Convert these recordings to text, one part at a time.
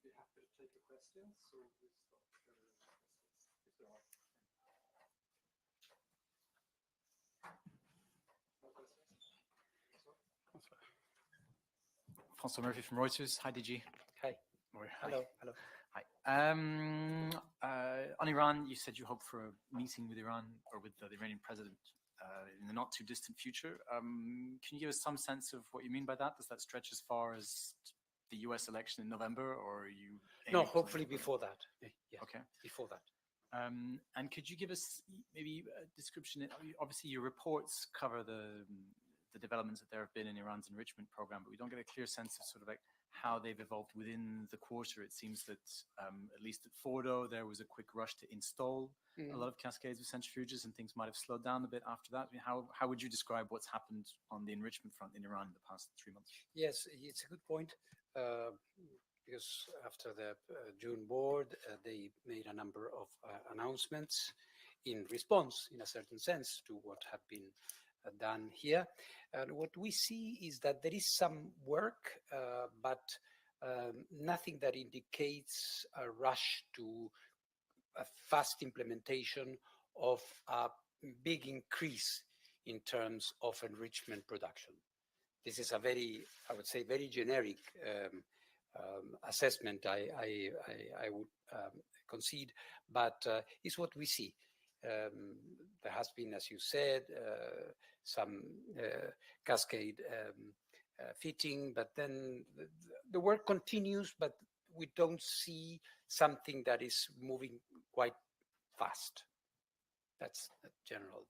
be happy to take the questions. So we start if there are. No questions? François Murphy from Reuters. Hi, DG. Hi. Hello. Hello. Hi. On Iran, you said you hope for a meeting with Iran or with the Iranian president in the not too distant future. Can you give us some sense of what you mean by that? Does that stretch as far as the US election in November, or are you? No, hopefully before that. Yes, okay. Before that. And could you give us maybe a description? Obviously, your reports cover the developments that there have been in Iran's enrichment program, but we don't get a clear sense of sort of like how they've evolved within the quarter. It seems that at least at Fordo, there was a quick rush to install a lot of cascades of centrifuges, and things might have slowed down a bit after that. I mean, how would you describe what's happened on the enrichment front in Iran in the past 3 months? Yes, it's a good point. Because after the June board, they made a number of announcements in response, in a certain sense, to what had been done here. And what we see is that there is some work, but nothing that indicates a rush to a fast implementation of a big increase in terms of enrichment production. This is a very, I would say, very generic assessment, I would concede, but it's what we see. There has been, as you said, some cascade fitting, but then the work continues, but we don't see something that is moving quite fast. That's the general.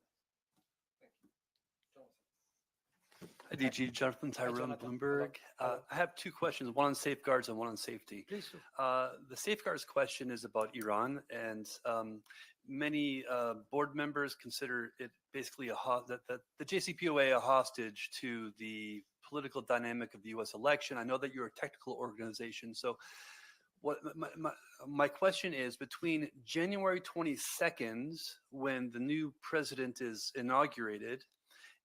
Hi, DG. Jonathan Tyrone, Bloomberg. I have two questions, one on safeguards and one on safety. Please do. The safeguards question is about Iran, and many board members consider it basically that the JCPOA a hostage to the political dynamic of the U.S. election. I know that you're a technical organization, so what my question is, between January 22nd, when the new president is inaugurated,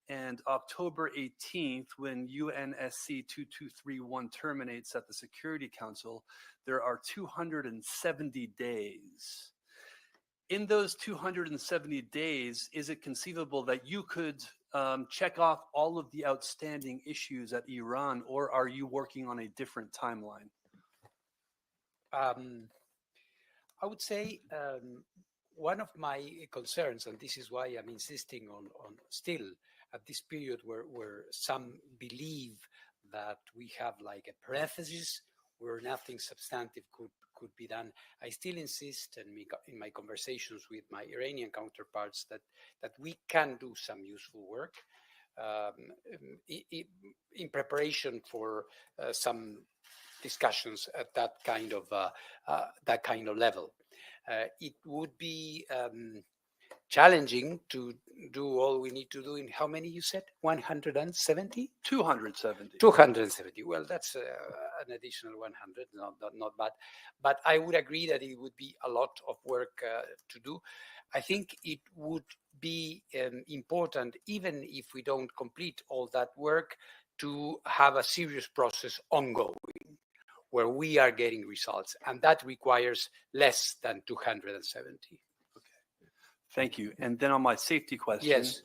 and October 18th, when UNSC 2231 terminates at the Security Council, there are 270 days. In those 270 days, is it conceivable that you could check off all of the outstanding issues at Iran, or are you working on a different timeline? I would say one of my concerns, and this is why I'm insisting on still at this period where some believe that we have like a parenthesis where nothing substantive could be done. I still insist, and in my conversations with my Iranian counterparts, that we can do some useful work in preparation for some discussions at that kind of level. It would be challenging to do all we need to do in how many you said? 170? 270. 270. Well, that's an additional 100, not bad. But I would agree that it would be a lot of work to do. I think it would be important, even if we don't complete all that work, to have a serious process ongoing where we are getting results. And that requires less than 270. Thank you. And then on my safety question, yes.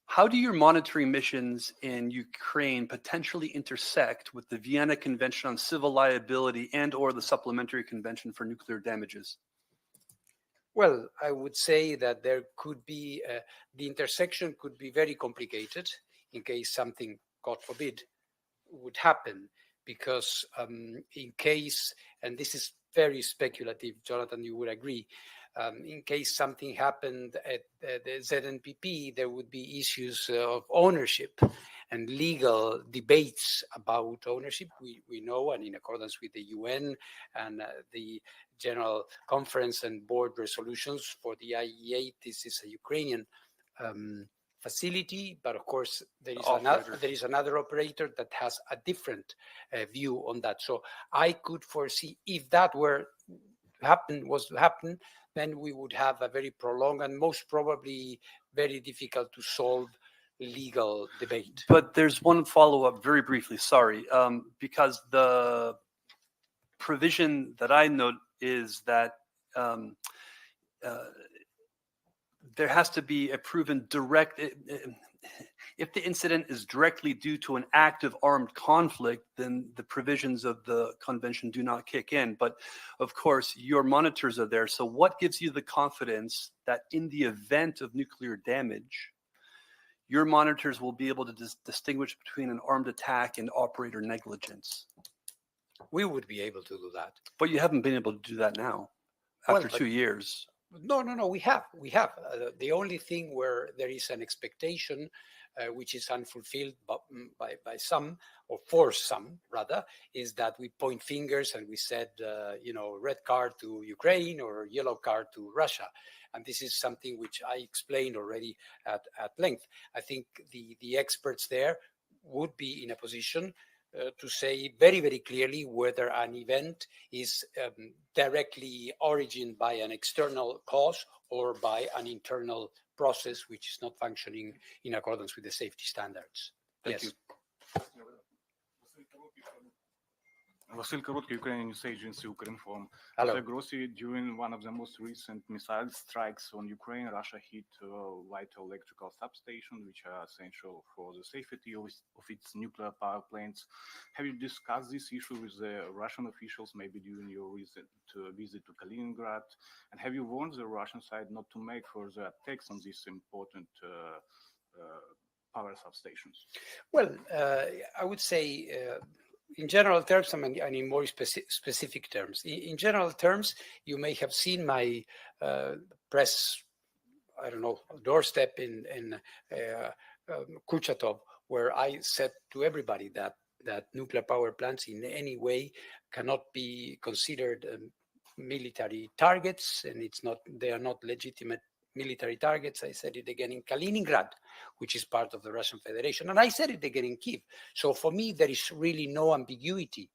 How do your monitoring missions in Ukraine potentially intersect with the Vienna Convention on Civil Liability and or the Supplementary Convention for Nuclear Damages? Well, I would say that there could be, the intersection could be very complicated in case something, God forbid, would happen, because in case, and this is very speculative, Jonathan, you would agree, in case something happened at the ZNPP, there would be issues of ownership and legal debates about ownership. We know, and in accordance with the UN and the General Conference and board resolutions for the IEA, this is a Ukrainian facility, but of course there is another operator that has a different view on that. So I could foresee, if that was to happen, then we would have a very prolonged and most probably very difficult to solve legal debate. But there's one follow-up very briefly, sorry, because the provision that I note is that there has to be a proven direct, if the incident is directly due to an active armed conflict, then the provisions of the convention do not kick in. But of course, your monitors are there. So what gives you the confidence that in the event of nuclear damage, your monitors will be able to distinguish between an armed attack and operator negligence? We would be able to do that. But you haven't been able to do that now, after 2 years. No, we have. The only thing where there is an expectation which is unfulfilled by some, or for some rather, is that we point fingers and we said, red card to Ukraine or yellow card to Russia. And this is something which I explained already at length. I think the experts there would be in a position to say very, very clearly whether an event is directly origined by an external cause or by an internal process which is not functioning in accordance with the safety standards. Thank you. Vasil Korotkий, Ukrainian news agency Ukrinform. Hello. Mr. Grossi, during one of the most recent missile strikes on Ukraine, Russia hit vital electrical substations, which are essential for the safety of its nuclear power plants. Have you discussed this issue with the Russian officials, maybe during your visit to Kaliningrad? And have you warned the Russian side not to make further attacks on these important power substations? Well, I would say in general terms and in more specific terms. In general terms, you may have seen my press, doorstep in Kurchatov, where I said to everybody that nuclear power plants in any way cannot be considered military targets, and they are not legitimate military targets. I said it again in Kaliningrad, which is part of the Russian Federation. And I said it again in Kyiv. So for me, there is really no ambiguity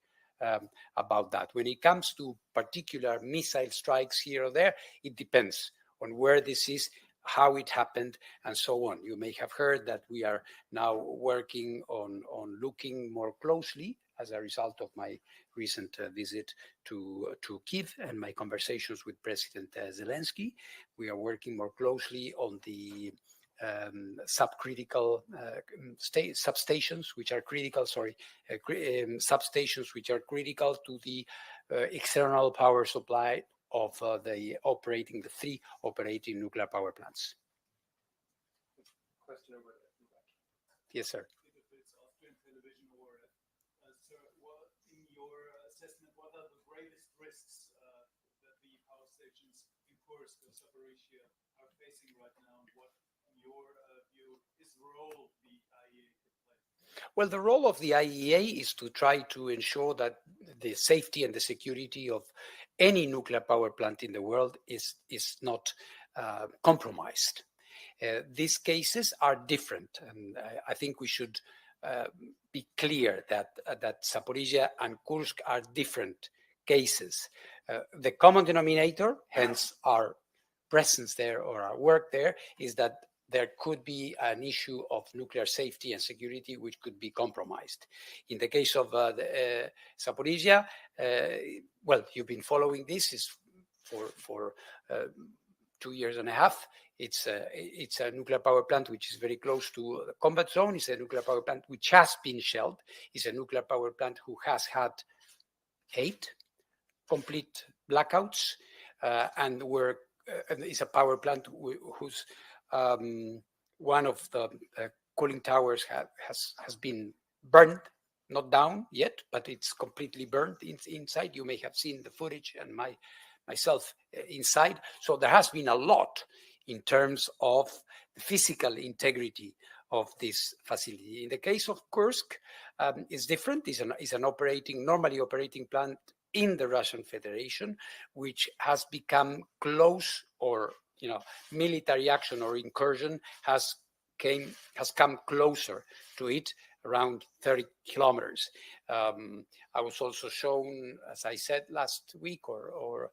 about that. When it comes to particular missile strikes here or there, it depends on where this is, how it happened, and so on. You may have heard that we are now working on looking more closely as a result of my recent visit to Kyiv and my conversations with President Zelensky. We are working more closely on the subcritical substations, which are critical, substations which are critical to the external power supply of the three operating nuclear power plants. Question over there. Yes, sir. What are the greatest risks that the power stations in Kursk and Zaporizhzhia are facing right now, and what, in your view, is the role the IAEA could play? Well, the role of the IAEA is to try to ensure that the safety and the security of any nuclear power plant in the world is not compromised. These cases are different, and I think we should be clear that Zaporizhzhia and Kursk are different cases. The common denominator, hence our presence there or our work there, is that there could be an issue of nuclear safety and security which could be compromised. In the case of Zaporizhzhia, well, you've been following this for 2 years and a half. It's a nuclear power plant which is very close to the combat zone. It's a nuclear power plant which has been shelled. It's a nuclear power plant who has had 8 complete blackouts, and it's a power plant whose one of the cooling towers has been burned, not down yet, but it's completely burned inside. You may have seen the footage and myself inside. So there has been a lot in terms of the physical integrity of this facility. In the case of Kursk, it's different. It's an normally operating plant in the Russian Federation, which has become close, or military action or incursion has come closer to it around 30 kilometers. I was also shown, as I said last week, or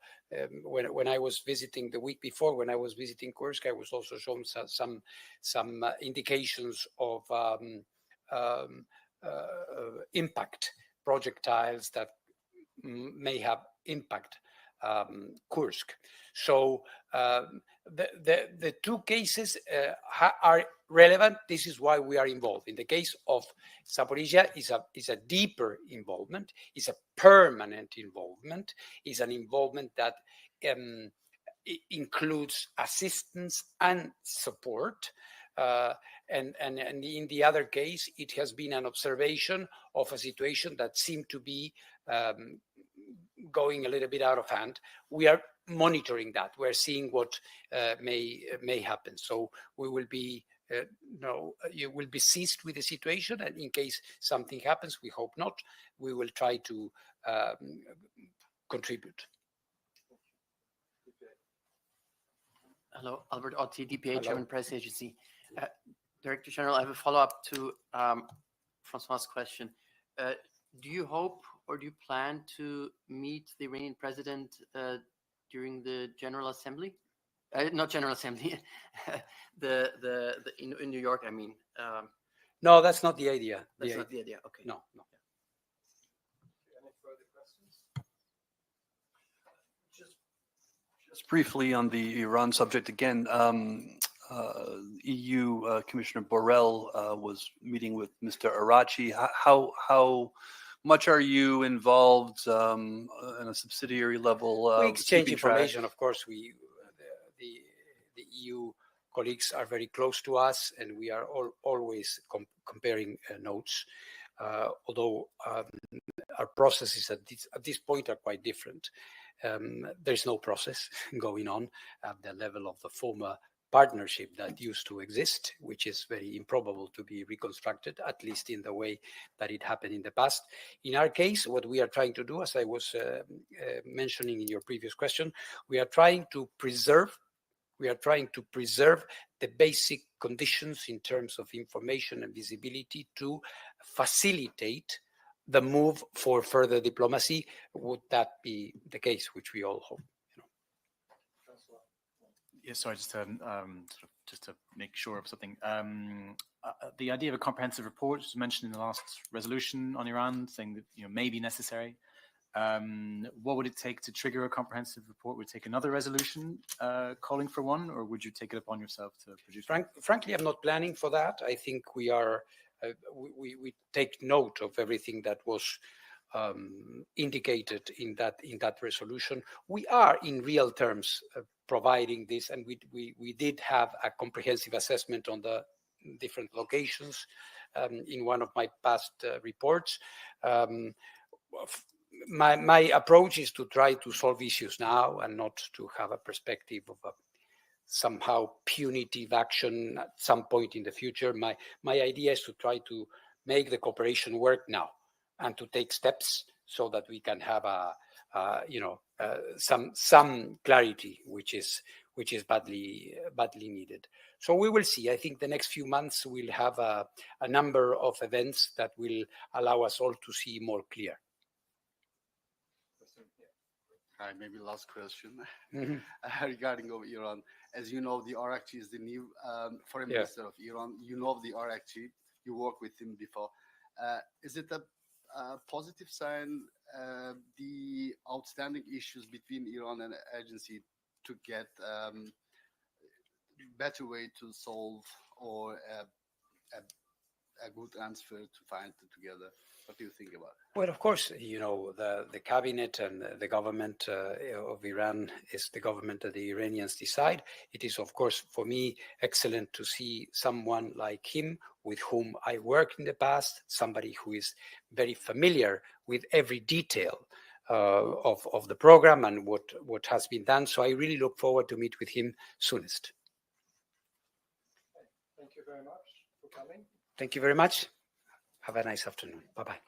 when I was visiting the week before, when I was visiting Kursk, I was also shown some indications of impact projectiles that may have impact Kursk. So the two cases are relevant. This is why we are involved. In the case of Zaporizhzhia, is a deeper involvement, is a permanent involvement, is an involvement that includes assistance and support. And in the other case, it has been an observation of a situation that seemed to be going a little bit out of hand. We are monitoring that. We're seeing what may happen. So we will be you will be seized with the situation, and in case something happens, we hope not, we will try to contribute. Hello, Albert Otti, DPA, German Press Agency. Director General, I have a follow-up to Francois' question. Do you hope or do you plan to meet the Iranian president during the General Assembly? Not General Assembly, in New York, I mean. No, that's not the idea. That's not the idea, okay. No. Any further questions? Just briefly on the Iran subject again, EU Commissioner Borrell was meeting with Mr. Arachi. How much are you involved in a subsidiary level? We exchange information, of course. The EU colleagues are very close to us, and we are always comparing notes, although our processes at this point are quite different. There's no process going on at the level of the former partnership that used to exist, which is very improbable to be reconstructed, at least in the way that it happened in the past. In our case, what we are trying to do, as I was mentioning in your previous question, we are trying to preserve the basic conditions in terms of information and visibility to facilitate the move for further diplomacy. Would that be the case, which we all hope? Yeah, sorry, just to make sure of something. The idea of a comprehensive report was mentioned in the last resolution on Iran, saying that may be necessary. What would it take to trigger a comprehensive report? Would it take another resolution calling for one, or would you take it upon yourself to produce one? Frankly, I'm not planning for that. I think we are we take note of everything that was indicated in that resolution. We are in real terms providing this, and we did have a comprehensive assessment on the different locations in one of my past reports. My approach is to try to solve issues now and not to have a perspective of a somehow punitive action at some point in the future. My idea is to try to make the cooperation work now and to take steps so that we can have some clarity, which is badly needed. So we will see. I think the next few months we'll have a number of events that will allow us all to see more clear. Hi, maybe last question regarding of Iran. As you know, the Araghchi is the new foreign minister of Iran. You know the Araghchi. You worked with him before. Is it a positive sign, the outstanding issues between Iran and the agency to get better way to solve or a good answer to find together? What do you think about it? Well, of course, the cabinet and the government of Iran is the government that the Iranians decide. It is, of course, for me, excellent to see someone like him with whom I worked in the past, somebody who is very familiar with every detail of the program and what has been done. So I really look forward to meet with him soonest. Thank you very much for coming. Thank you very much. Have a nice afternoon. Bye-bye.